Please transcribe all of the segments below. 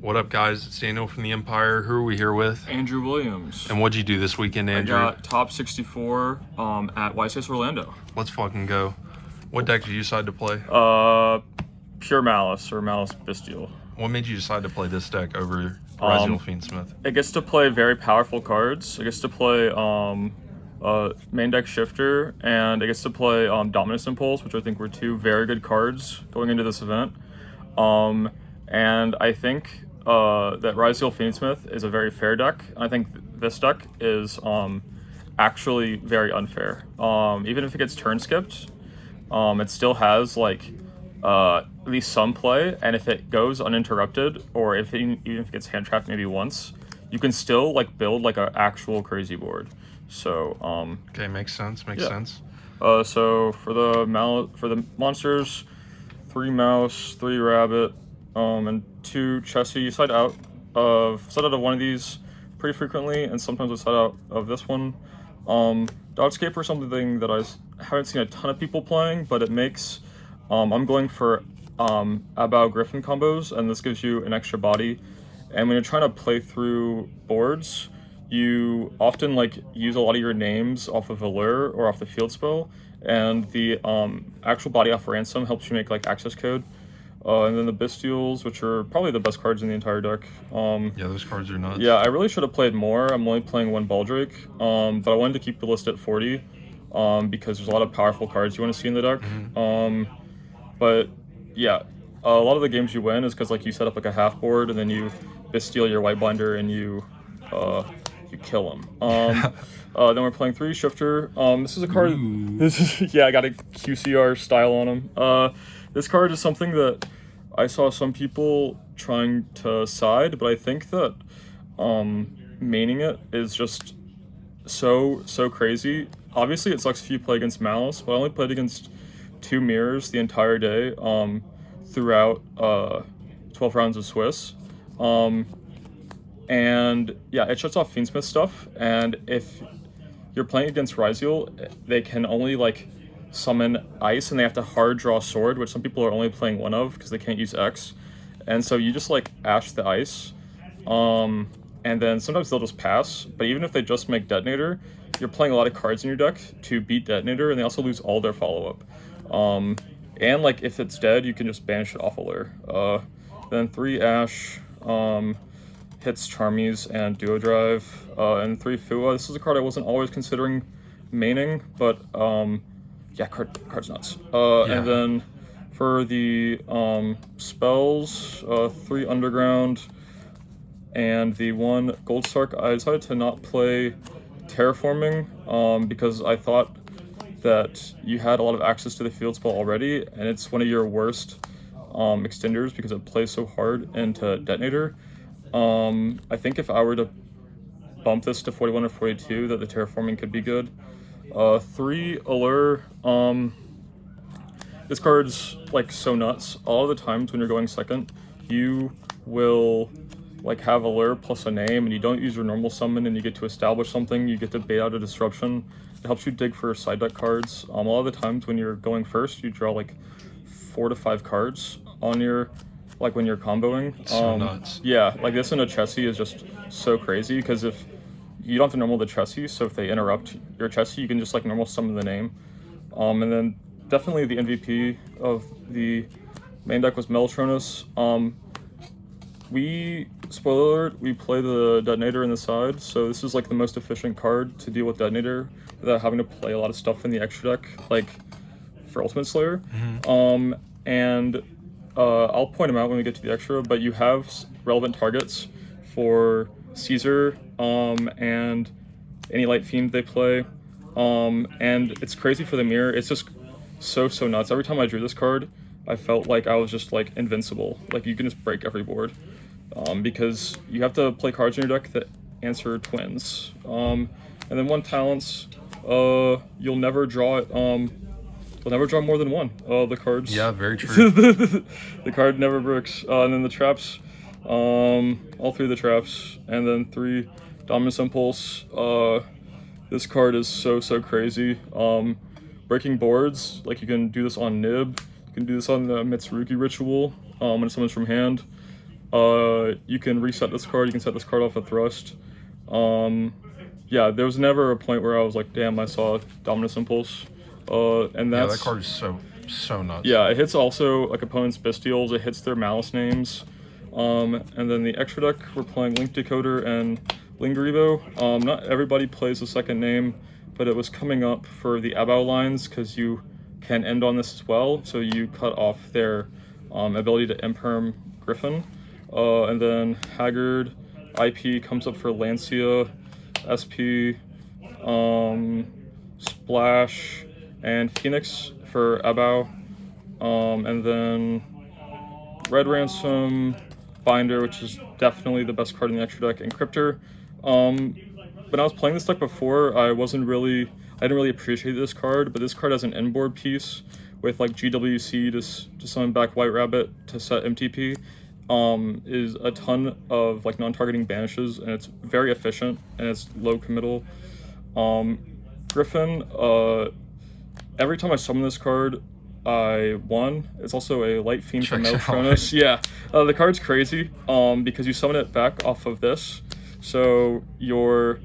What up, guys? It's Daniel from the Empire. Who are we here with? Andrew Williams. And what'd you do this weekend, Andrew? I got top 64 at YCS Orlando. Let's fucking go. What deck did you decide to play? Pure Maliss or Maliss Bestial. What made you decide to play this deck over Raziel Fiendsmith? It gets to play very powerful cards. It gets to play main deck Shifter, and it gets to play Dominus Impulse, which I think were two very good cards going into this event. And I think that Raziel Fiendsmith is a very fair deck. I think this deck is actually very unfair. Even if it gets turn skipped, it still has like at least some play, and if it goes uninterrupted, or even if it gets hand trapped maybe once, you can still like build like an actual crazy board. So okay, makes sense. Makes sense. So for the monsters, 3 mouse, 3 rabbit, and 2 chessie. You side out of one of these pretty frequently, and sometimes I side out of this one. Dogscape is something that I haven't seen a ton of people playing, but it makes I'm going for Abao Griffin combos, and this gives you an extra body. And when you're trying to play through boards, you often like use a lot of your names off of Allure or off the field spell, and the actual body off Ransom helps you make like access code. And then the Bestials, which are probably the best cards in the entire deck. Yeah, those cards are nuts. Yeah, I really should have played more. I'm only playing 1 Baldrake, but I wanted to keep the list at 40 because there's a lot of powerful cards you want to see in the deck. But yeah, a lot of the games you win is because like you set up like a half board, and then you Bestial your White Blinder, and you kill him. Then we're playing 3 Shifter. This is a card. I got a QCR style on him. This card is something that I saw some people trying to side, but I think that maining it is just so crazy. Obviously, it sucks if you play against Maliss, but I only played against 2 mirrors the entire day throughout 12 rounds of Swiss. And yeah, it shuts off Fiendsmith stuff, and if you're playing against Raziel, they can only like summon ice, and they have to hard draw sword, which some people are only playing 1 of because they can't use X. And so you just like ash the ice, and then sometimes they'll just pass, but even if they just make Detonator, you're playing a lot of cards in your deck to beat Detonator, and they also lose all their follow-up. And like if it's dead, you can just banish it off Allure. Then 3 Ash hits Charmies and Duo Drive, and 3 Fua. This is a card I wasn't always considering maining, but yeah, card's nuts. And then for the spells, 3 Underground and the 1 Goldstark, I decided to not play Terraforming because I thought that you had a lot of access to the field spell already, and it's one of your worst extenders because it plays so hard into Detonator. I think if I were to bump this to 41 or 42, that the Terraforming could be good. 3 Allure. This card's like so nuts. All the times when you're going second, you will like have Allure plus a name, and you don't use your normal summon, and you get to establish something. You get to bait out a disruption. It helps you dig for side deck cards. A lot of the times when you're going first, you draw like 4 to 5 cards on your when you're comboing. So nuts. Yeah, like this in a chessie is just so crazy, because if you don't have to normal the chessie, so if they interrupt your chessie, you can just like normal summon the name. And then definitely the MVP of the main deck was Meltronus. Spoiler alert, we play the Detonator in the side, so this is like the most efficient card to deal with Detonator without having to play a lot of stuff in the extra deck, like for Ultimate Slayer. And I'll point them out when we get to the extra, but you have relevant targets for Caesar and any Light Fiend they play. And it's crazy for the mirror. It's just so nuts. Every time I drew this card, I felt like I was just like invincible. Like you can just break every board. Because you have to play cards in your deck that answer twins. And then 1 talents, you'll never draw it. You'll never draw more than 1. The cards. Yeah, very true. The card never breaks. And then the traps, all 3 of the traps, and then 3 Dominus Impulse. This card is so crazy. Breaking boards, like you can do this on Nib. You can do this on the Mitsurugi Ritual when it summons from hand. You can reset this card. You can set this card off at thrust. Yeah, there was never a point where I was like, damn, I saw Dominus Impulse. And Yeah, that's that card is so nuts. yeah, it hits also like opponents' bestials. It hits their Malice names. And then the extra deck, we're playing Link Decoder and Lingaribo. Not everybody plays the second name, but it was coming up for the Abao lines because you can end on this as well. So you cut off their ability to imperm Griffin. And then Haggard, IP comes up for Lancia, SP, Splash, and Phoenix for Abao. And then Red Ransom, Binder, which is definitely the best card in the extra deck, and Cryptor. When I was playing this deck before, I didn't really appreciate this card, but this card has an inboard piece with like GWC to summon back White Rabbit to set MTP. Is a ton of like non-targeting banishes, and it's very efficient and it's low committal. Griffin, every time I summon this card, I won. It's also a Light Fiend from Meltronis. Yeah, the card's crazy because you summon it back off of this. So your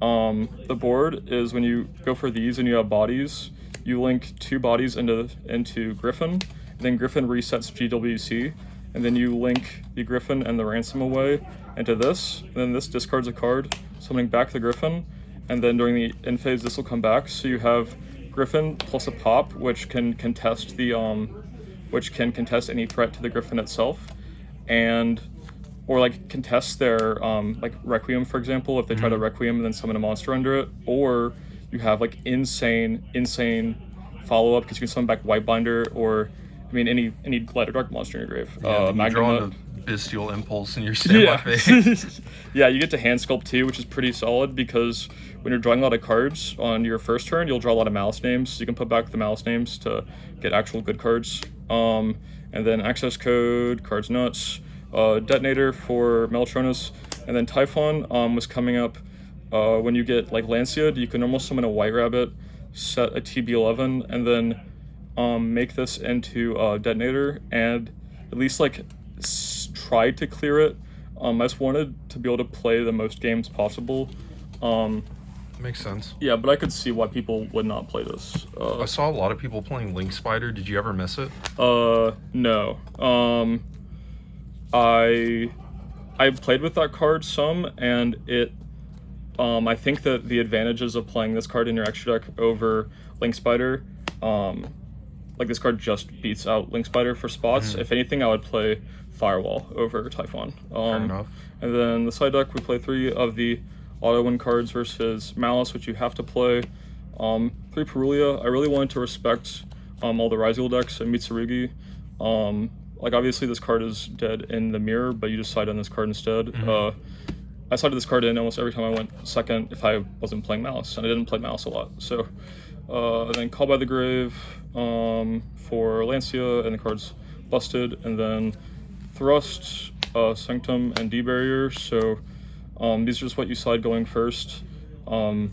the board is when you go for these and you have bodies, you link 2 bodies into Griffin, and then Griffin resets GWC, and then you link the Griffin and the Ransom away into this, and then this discards a card, summoning back the Griffin, and then during the end phase this will come back, so you have Griffin plus a pop, which can contest any threat to the Griffin itself, or like contest their like Requiem, for example, if they try to Requiem and then summon a monster under it, or you have like insane follow up because you can summon back Whitebinder or any light or dark monster in your grave. Yeah, you draw a Bestial Impulse in your standby phase. Yeah, you get to hand sculpt too, which is pretty solid because when you're drawing a lot of cards on your first turn, you'll draw a lot of Malice names. So you can put back the Malice names to get actual good cards. And then access code, cards nuts, detonator for Meltronis, and then Typhon was coming up when you get like Lancia. You can almost summon a White Rabbit, set a TB11, and then make this into detonator, and at least like try to clear it. I just wanted to be able to play the most games possible. Makes sense. Yeah, but I could see why people would not play this. I saw a lot of people playing Link Spider. Did you ever miss it? No. I played with that card some, and it I think that the advantages of playing this card in your extra deck over Link Spider, like this card just beats out Link Spider for spots. If anything, I would play Firewall over Typhon. Fair enough. And then the side deck, we play 3 of the auto win cards versus Malice, which you have to play. 3 Perulia. I really wanted to respect all the Ryziel decks and Mitsurugi. Like obviously this card is dead in the mirror, but you just side on this card instead. I sided this card in almost every time I went second if I wasn't playing Malice, and I didn't play Malice a lot. So then Call by the Grave for Lancia, and the card's busted, and then Thrust, Sanctum, and D-Barrier. So these are just what you side going first. I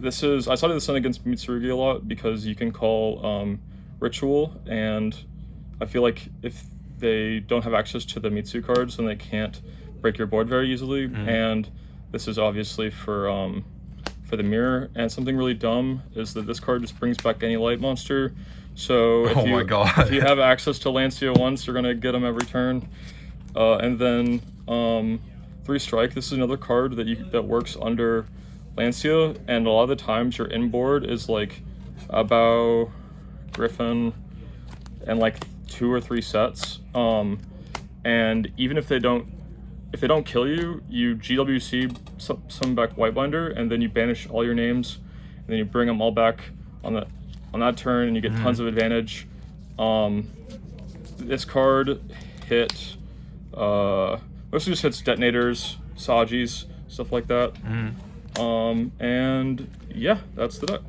sided this in against Mitsurugi a lot because you can call Ritual, and I feel like if they don't have access to the Mitsu cards, then they can't break your board very easily. And this is obviously for the mirror. And something really dumb is that this card just brings back any light monster. So if if you have access to Lancia once, you're gonna get them every turn. And then 3 Strike. This is another card that works under Lancia, and a lot of the times your inboard is like Abao, Griffin, and like 2 or 3 sets. And even if they don't kill you, you GWC summon back Whitebinder, and then you banish all your names, and then you bring them all back on that turn, and you get tons of advantage. This card hit mostly just hits detonators, Sajis, stuff like that. And yeah, that's the deck.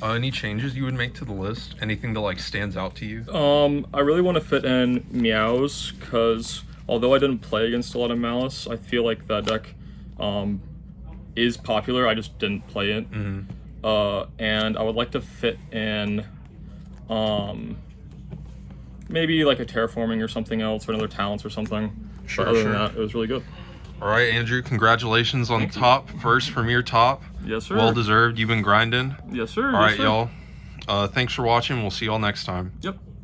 Any changes you would make to the list? Anything that like stands out to you? I really want to fit in Meows, because although I didn't play against a lot of Malice, I feel like that deck is popular. I just didn't play it. And I would like to fit in maybe like a terraforming or something else, or another talents or something. Sure, But other sure. than that, it was really good. All right, Andrew, congratulations on top. First Premier top. Yes, sir. Well deserved. You've been grinding. Yes, sir. All Yes, right, y'all. Thanks for watching. We'll see y'all next time. Yep.